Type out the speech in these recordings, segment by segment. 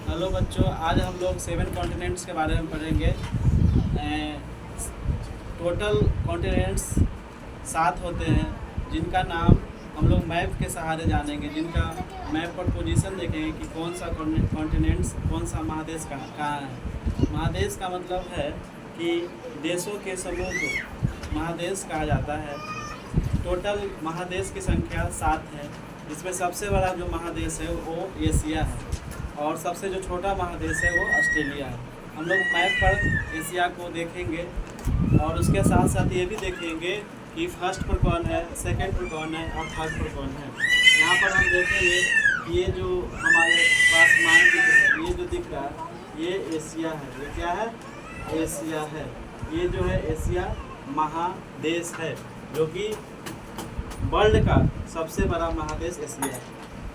Hello बच्चों, आज हम लोग 7 कॉन्टिनेंट्स के बारे में पढ़ेंगे। टोटल कॉन्टिनेंट्स 7 होते हैं, जिनका नाम हम लोग मैप के सहारे जानेंगे, जिनका मैप पर पोजीशन देखेंगे कि कौन सा कॉन्टिनेंट्स, कौन सा महादेश कहाँ है। महादेश का मतलब है कि देशों के समूह को महादेश कहा जाता है। टोटल महादेश की संख्या 7 है, जिसमें सबसे बड़ा जो महादेश है वो एशिया है और सबसे जो छोटा महादेश है वो ऑस्ट्रेलिया है। हम लोग मैप पर एशिया को देखेंगे और उसके साथ साथ ये भी देखेंगे कि फर्स्ट पर कौन है, सेकंड पर कौन है और थर्ड पर कौन है। यहाँ पर हम देखेंगे कि ये जो हमारे पास मान दिख रहा है, ये जो दिख रहा है ये एशिया है। ये क्या है? एशिया है। ये जो है एशिया महादेश है, जो कि वर्ल्ड का सबसे बड़ा महादेश एशिया है।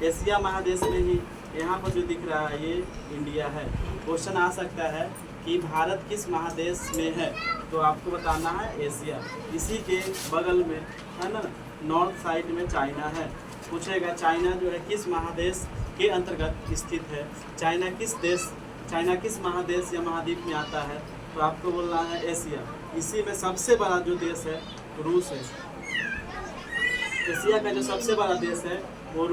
एशिया महादेश में ही यहाँ पर जो दिख रहा है ये इंडिया है। क्वेश्चन आ सकता है कि भारत किस महादेश में है, तो आपको बताना है एशिया। इसी के बगल में है ना, नॉर्थ साइड में चाइना है। पूछेगा चाइना जो है किस महादेश के अंतर्गत स्थित है, चाइना किस महादेश या महाद्वीप में आता है, तो आपको बोलना है एशिया। इसी में सबसे बड़ा जो देश है रूस है। एशिया का जो सबसे बड़ा देश है वो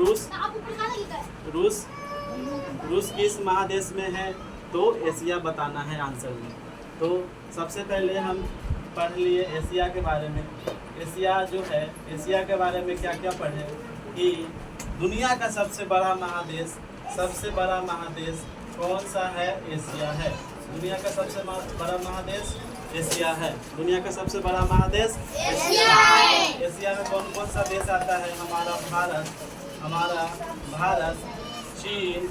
रूस किस महादेश में है, तो एशिया बताना है आंसर में। तो सबसे पहले हम पढ़ लिए एशिया के बारे में। एशिया जो है, एशिया के बारे में क्या क्या पढ़े कि दुनिया का सबसे बड़ा महादेश कौन सा है? एशिया है। दुनिया का सबसे बड़ा महादेश एशिया है। दुनिया का सबसे बड़ा महादेश एशिया है। एशिया में कौन कौन सा देश आता है? हमारा भारत, चीन,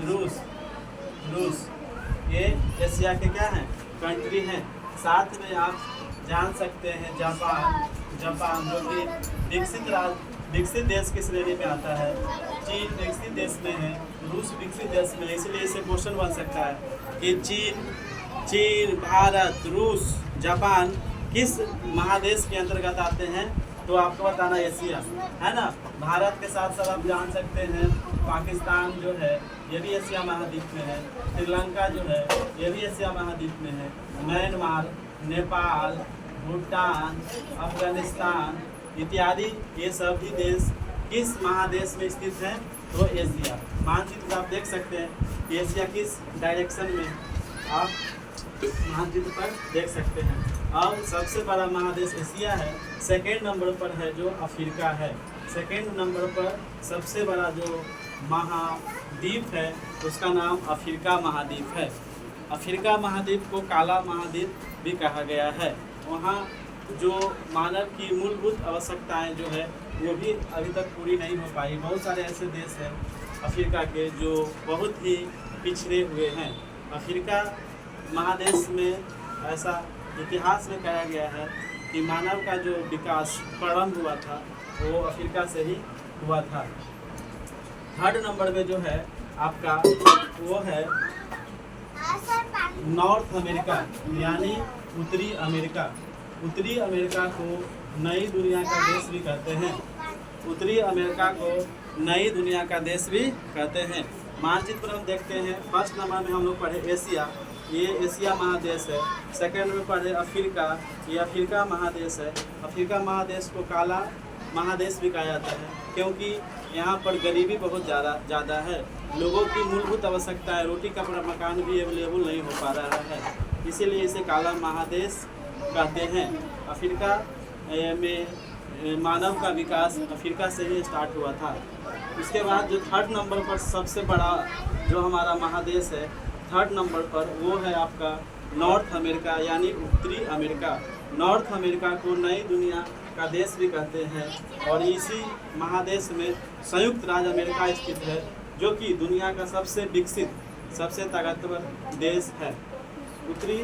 रूस, ये एशिया के क्या हैं? कंट्री हैं। साथ में आप जान सकते हैं जापान जो कि विकसित देश की श्रेणी में आता है। चीन विकसित देश में है, रूस विकसित देश में है। इसलिए इसे क्वेश्चन बन सकता है कि चीन, भारत, रूस, जापान किस महादेश के अंतर्गत आते हैं, तो आपको बताना एशिया है ना। भारत के साथ साथ आप जान सकते हैं पाकिस्तान जो है ये भी एशिया महाद्वीप में है। श्रीलंका जो है ये भी एशिया महाद्वीप में है। म्यांमार, नेपाल, भूटान, अफगानिस्तान इत्यादि ये सभी देश किस महादेश में स्थित हैं, तो एशिया। मानचित्र आप देख सकते हैं कि एशिया किस डायरेक्शन में आप मानचित्र पर देख सकते हैं। अब सबसे बड़ा महादेश एशिया है। सेकेंड नंबर पर है जो अफ्रीका है। सेकेंड नंबर पर सबसे बड़ा जो महाद्वीप है उसका नाम अफ्रीका महाद्वीप है। अफ्रीका महाद्वीप को काला महाद्वीप भी कहा गया है। वहाँ जो मानव की मूलभूत आवश्यकताएं जो है वो भी अभी तक पूरी नहीं हो पाई। बहुत सारे ऐसे देश हैं अफ्रीका के जो बहुत ही पिछड़े हुए हैं। अफ्रीका महादेश में ऐसा इतिहास में कहा गया है कि मानव का जो विकास प्रारंभ हुआ था वो अफ्रीका से ही हुआ था। थर्ड नंबर में जो है आपका वो है नॉर्थ अमेरिका, यानी उत्तरी अमेरिका। उत्तरी अमेरिका को नई दुनिया का देश भी कहते हैं। उत्तरी अमेरिका को नई दुनिया का देश भी कहते हैं। मानचित्र पर हम देखते हैं, फर्स्ट नंबर में हम लोग पढ़े एशिया, ये एशिया महादेश है। सेकंड में पढ़े अफ्रीका, ये अफ्रीका महादेश है। अफ्रीका महादेश को काला महादेश भी कहा जाता है क्योंकि यहाँ पर गरीबी बहुत ज़्यादा है। लोगों की मूलभूत आवश्यकताएं, रोटी कपड़ा मकान भी अवेलेबल नहीं हो पा रहा है, इसीलिए इसे काला महादेश कहते हैं। अफ्रीका में मानव का विकास अफ्रीका से ही स्टार्ट हुआ था। उसके बाद जो थर्ड नंबर पर सबसे बड़ा जो हमारा महादेश है, थर्ड नंबर पर वो है आपका नॉर्थ अमेरिका, यानी उत्तरी अमेरिका। नॉर्थ अमेरिका को नई दुनिया का देश भी कहते हैं और इसी महादेश में संयुक्त राज्य अमेरिका स्थित है, जो कि दुनिया का सबसे विकसित, सबसे ताकतवर देश है। उत्तरी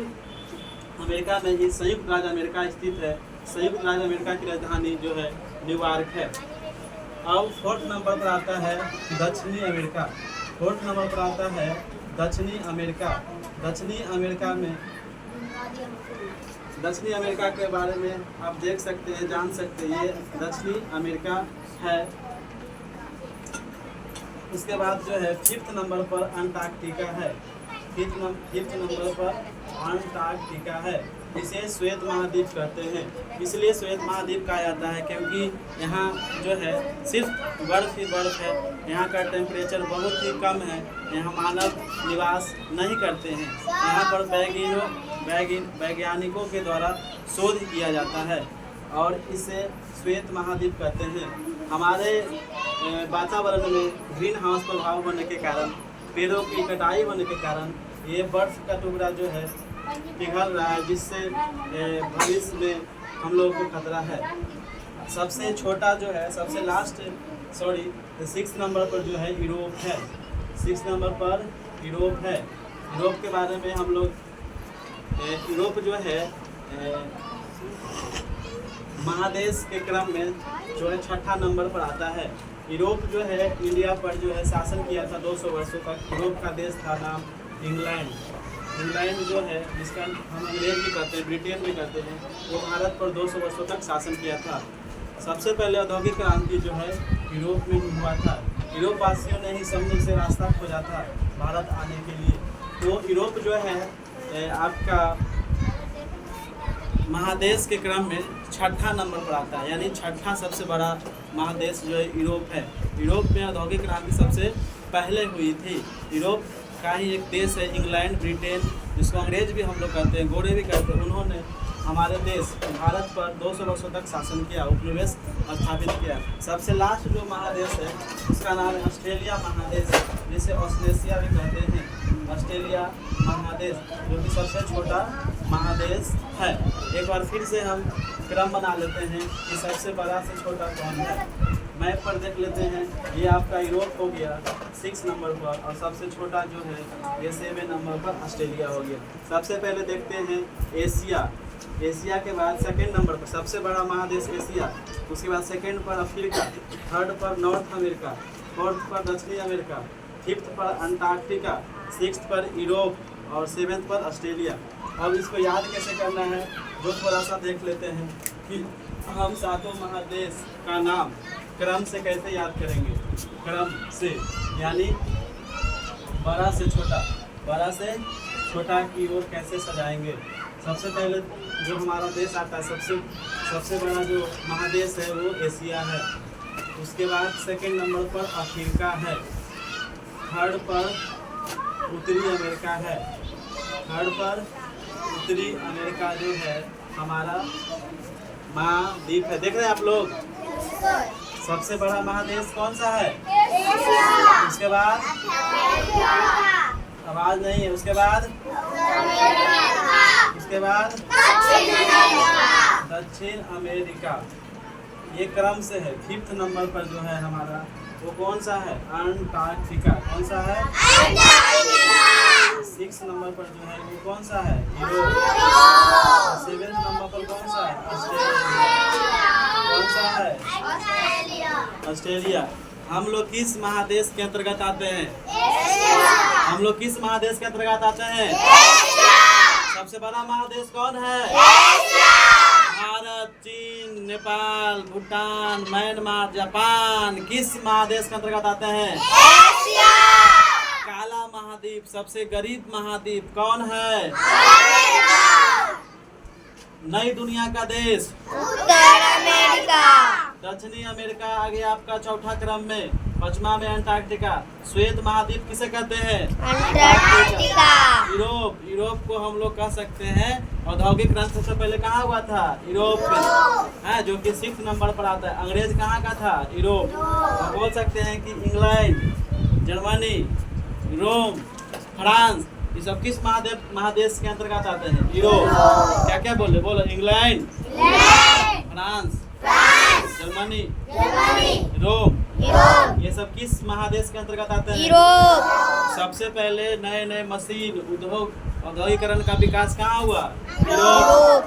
अमेरिका में ही संयुक्त राज्य अमेरिका स्थित है। संयुक्त राज्य अमेरिका की राजधानी जो है न्यूयॉर्क है। अब फोर्थ नंबर पर आता है दक्षिणी अमेरिका। फोर्थ नंबर पर आता है दक्षिणी अमेरिका। दक्षिणी अमेरिका के बारे में आप देख सकते हैं, जान सकते हैं। ये दक्षिणी अमेरिका है। उसके बाद जो है 5th नंबर पर अंटार्कटिका है। 5th नंबर पर अंटार्कटिका है। इसे श्वेत महाद्वीप कहते हैं। इसलिए श्वेत महाद्वीप कहा जाता है क्योंकि यहाँ जो है सिर्फ बर्फ ही बर्फ है। यहाँ का टेम्परेचर बहुत ही कम है। यहाँ मानव निवास नहीं करते हैं। यहाँ पर वैज्ञानिकों के द्वारा शोध किया जाता है और इसे श्वेत महाद्वीप कहते हैं। हमारे वातावरण में ग्रीन हाउस प्रभाव होने के कारण, पेड़ों की कटाई होने के कारण ये बर्फ का टुकड़ा जो है पिघल रहा है, जिससे भविष्य में हम लोगों को खतरा है। सबसे छोटा जो है, सबसे लास्ट 6 नंबर पर जो है यूरोप है। 6 नंबर पर यूरोप है। यूरोप के बारे में हम लोग, यूरोप जो है महादेश के क्रम में जो है 6ठा नंबर पर आता है। यूरोप जो है इंडिया पर जो है शासन किया था 200 वर्षों तक। यूरोप का देश था नाम इंग्लैंड। इंग्लैंड जो है, जिसका हम अंग्रेज भी कहते हैं, ब्रिटेन भी कहते हैं, वो भारत पर 200 वर्षों तक शासन किया था। सबसे पहले औद्योगिक क्रांति जो है यूरोप में हुआ था। यूरोप वासियों ने ही समुद्र से रास्ता खोजा था भारत आने के लिए। तो यूरोप जो है आपका महादेश के क्रम में 6ठा नंबर पर आता है, यानी 6ठा सबसे बड़ा महादेश जो है यूरोप है। यूरोप में औद्योगिक क्रांति सबसे पहले हुई थी। यूरोप का ही एक देश है इंग्लैंड, ब्रिटेन, जिसको अंग्रेज भी हम लोग कहते हैं, गोरे भी कहते हैं। उन्होंने हमारे देश भारत पर 200 वर्षों तक शासन किया, उपनिवेश स्थापित किया। सबसे लास्ट जो महादेश है उसका नाम है ऑस्ट्रेलिया महादेश, जिसे ऑस्ट्रेलिया भी कहते हैं। ऑस्ट्रेलिया महादेश जो कि सबसे छोटा महादेश है। एक बार फिर से हम क्रम बना लेते हैं कि सबसे बड़ा से छोटा कौन है। मैप पर देख लेते हैं। ये आपका यूरोप हो गया 6 नंबर पर, और सबसे छोटा जो है ये 7 नंबर पर ऑस्ट्रेलिया हो गया। सबसे पहले देखते हैं एशिया। एशिया के बाद 2nd नंबर पर सबसे बड़ा महादेश एशिया, उसके बाद 2nd पर अफ्रीका, 3rd पर नॉर्थ अमेरिका, 4th पर दक्षिणी अमेरिका, 5th पर अंटार्कटिका, 6th पर यूरोप और 7th पर ऑस्ट्रेलिया। अब इसको याद कैसे करना है जो थोड़ा सा देख लेते हैं कि हम 7 महादेश का नाम क्रम से कैसे याद करेंगे। क्रम से यानी बड़ा से छोटा, बड़ा से छोटा की ओर कैसे सजाएंगे। सबसे पहले जो हमारा देश आता है, सबसे बड़ा जो महादेश है वो एशिया है। उसके बाद 2nd नंबर पर अफ्रीका है। 3rd पर उत्तरी अमेरिका है। 3rd पर उत्तरी अमेरिका जो है हमारा महाद्वीप है। देख रहे हैं आप लोग। सबसे बड़ा महादेश कौन सा है? उसके बाद आवाज नहीं है। उसके बाद दक्षिण अमेरिका। ये क्रम से है। 5th नंबर पर जो है हमारा वो कौन सा है? अंटार्कटिका। कौन सा है? 6 नंबर पर जो है वो कौन सा है? यूरोप। 7th नंबर पर कौन सा है? ऑस्ट्रेलिया। कौन सा है? ऑस्ट्रेलिया। हम लोग किस महादेश के अंतर्गत आते हैं? हम लोग किस महादेश के अंतर्गत आते हैं? सबसे बड़ा महादेश कौन है? भारत, चीन, नेपाल, भूटान, म्यांमार, जापान किस महादेश के अंतर्गत आते हैं? काला महाद्वीप, सबसे गरीब महाद्वीप कौन है? नई दुनिया का देश उत्तर अमेरिका। दक्षिणी अमेरिका आ गया आपका 4ठा क्रम में। 5वां में अंटार्कटिका। श्वेत महाद्वीप किसे कहते हैं? अंटार्कटिका। यूरोप को हम लोग कह सकते हैं औद्योगिक क्रांति सबसे पहले कहाँ हुआ था? यूरोप में है, जो कि 6th नंबर पर आता है। अंग्रेज कहाँ का था? यूरोप। हम बोल सकते हैं कि इंग्लैंड, जर्मनी, रोम, फ्रांस, ये सब किस महादेश के अंतर्गत आते हैं? यूरोप। क्या क्या बोले? बोलो। इंग्लैंड, फ्रांस, जर्मनी, रोम, ये सब किस महादेश के अंतर्गत आते हैं? यूरोप। सबसे पहले नए नए मशीन, औद्योगिकरण का विकास कहाँ हुआ? यूरोप।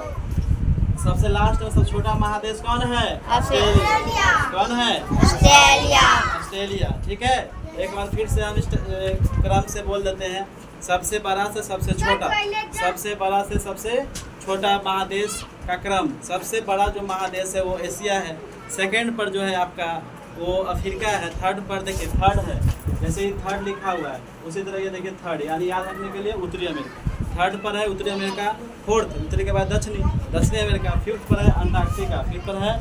सबसे लास्ट और सबसे छोटा महादेश कौन है? ऑस्ट्रेलिया। कौन है? ऑस्ट्रेलिया। ठीक है, एक बार फिर से हम इस क्रम से बोल देते हैं। सबसे बड़ा से सबसे छोटा, सबसे बड़ा से सबसे छोटा महादेश का क्रम। सबसे बड़ा जो महादेश है वो एशिया है। 2nd पर जो है आपका वो अफ्रीका है। 3rd पर देखिए 3rd है जैसे ही थर्ड लिखा हुआ है उसी तरह ये देखिए थर्ड, यानी याद रखने के लिए उत्तरी अमेरिका। थर्ड पर है उत्तरी अमेरिका, फोर्थ उत्तरी के बाद दक्षिणी अमेरिका, फिफ्थ पर है अंटार्कटिका, फिफ्थ पर है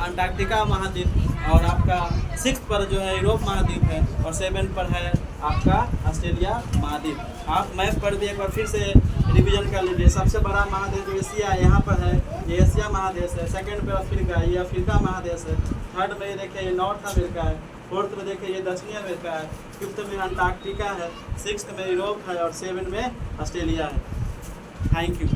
अंटार्कटिका महाद्वीप, और आपका सिक्स पर जो है यूरोप महाद्वीप है, और सेवन पर है आपका ऑस्ट्रेलिया महाद्वीप। आप मैप पर भी एक बार फिर से रिवीजन कर लीजिए। सबसे बड़ा महादेश एशिया यहाँ पर है, ये एशिया महादेश है। सेकंड पे अफ्रीका, ये अफ्रीका महादेश है। थर्ड में ये देखिए ये नॉर्थ अमेरिका है। फोर्थ में देखिए ये दक्षिणी अमेरिका है। फिफ्थ में अंटार्कटिका है। सिक्स्थ में यूरोप है, और सेवन में ऑस्ट्रेलिया है। Thank you.